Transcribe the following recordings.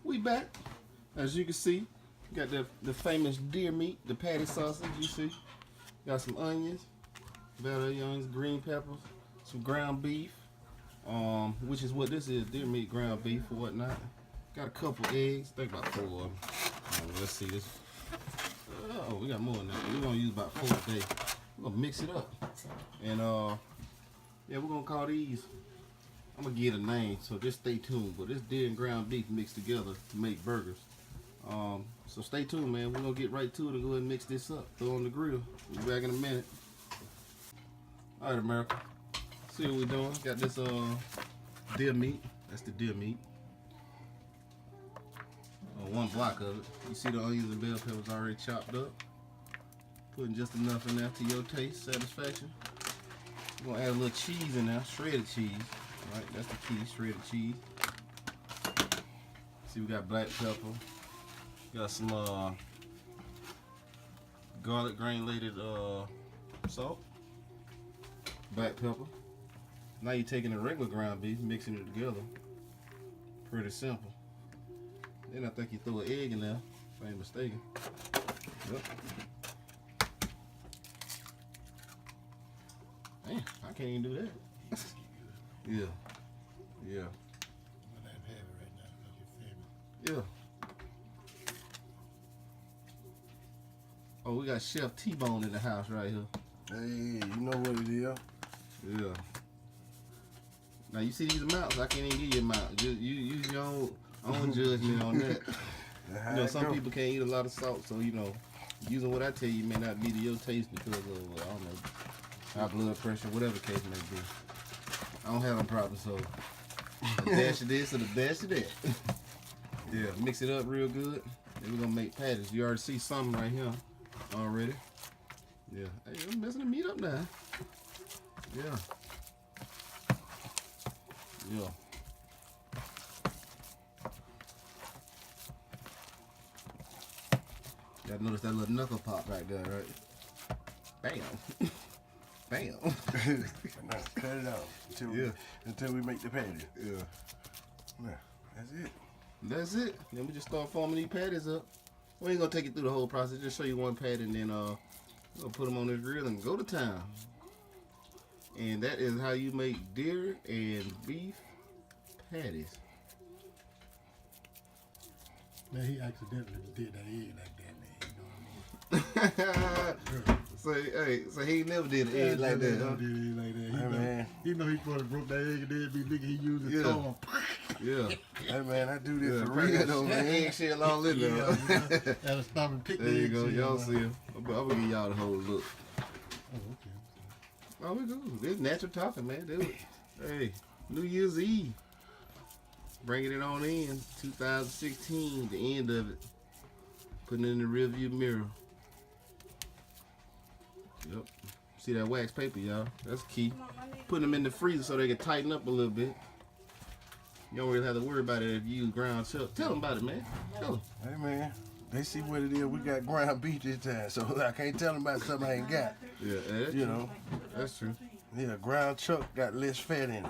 we back. As you can see, got the famous deer meat, the patty sausage. You see, got some onions, bell onions, green peppers, some ground beef, which is what this is, deer meat, ground beef or whatnot. Got a couple eggs, I think about 4 of them. Let's see this. Oh, we got more than that. We're gonna use about 4 today. We're gonna mix it up, and yeah, we're gonna call these. I'm gonna give it a name, so just stay tuned. But this deer and ground beef mixed together to make burgers. So stay tuned, man. We're gonna get right to it and go ahead and mix this up. Throw on the grill. We'll be back in a minute. All right, America. See what we're doing. Got this deer meat. That's the deer meat. 1 block of it. You see the onions and bell peppers already chopped up. Putting just enough in there to your taste satisfaction. We're gonna add a little cheese in there, shredded cheese. All right, that's the key, shredded cheese. See, we got black pepper. Got some garlic granulated salt. Black pepper. Now you're taking the regular ground beef, mixing it together. Pretty simple. Then I think you throw an egg in there, if I ain't mistaken. Yep. Man, I can't even do that. Yeah. Yeah. Yeah. Oh, we got Chef T-Bone in the house right here. Hey, you know what it is. Yeah. Now you see these amounts, I can't even give you amount. Just you use your own judgment on that. You know, some people can't eat a lot of salt, so you know, using what I tell you may not be to your taste because of I don't know, high blood pressure, whatever the case may be. I don't have no problem, so a dash of this or the dash of that. Yeah, mix it up real good. Then we're gonna make patties. You already see some right here already. Yeah. Hey, I'm messing the meat up now. Yeah. Yeah. Y'all notice that little knuckle pop right there, right? Bam. Bam. Now, cut it out until we make the patty. Yeah. Nah, that's it. That's it. Then we just start forming these patties up. We ain't gonna take you through the whole process. Just show you one patty and then we're gonna put them on this grill and go to town. And that is how you make deer and beef patties. Man, he accidentally did that egg like that, man. You know what I mean? So he never did an egg like that, huh? Did an egg like that. Hey, man. He know he probably broke that egg and then be thinking he used his tongue. Yeah. Hey, man, I do this for Real real, though, though, man. man. Eggshell all in there. Gotta stop and pick There you go. eggshell, Y'all man. see him. I'm gonna give y'all the whole look. Oh, okay. Oh, we good. This natural talking, man. Dude. Hey, New Year's Eve. Bringing it on in. 2016, the end of it. Putting it in the rearview mirror. Yep. See that wax paper, y'all? That's key. Putting them in the freezer so they can tighten up a little bit. You don't really have to worry about it if you use ground chuck. Tell them about it, man. Tell them. Hey, man, they see what it is. We got ground beef this time, so I can't tell them about something I ain't got. Yeah, that's You true. know, That's true. yeah, ground chuck got less fat in it.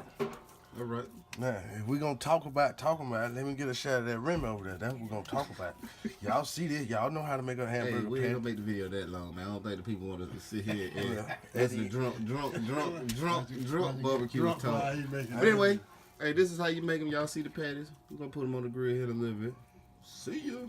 All right. Now, if we gonna talking about it, let me get a shot of that rim over there. That's what we're gonna talk about. Y'all see this? Y'all know how to make a Hey, hamburger we ain't patty. gonna make the video that long, man. I don't think the people want to sit here and listen to drunk barbecue Drunk talk. while he making But anyway, hey, this is how you make them. Y'all see the patties. We're gonna put them on the grill here in a little bit. See ya.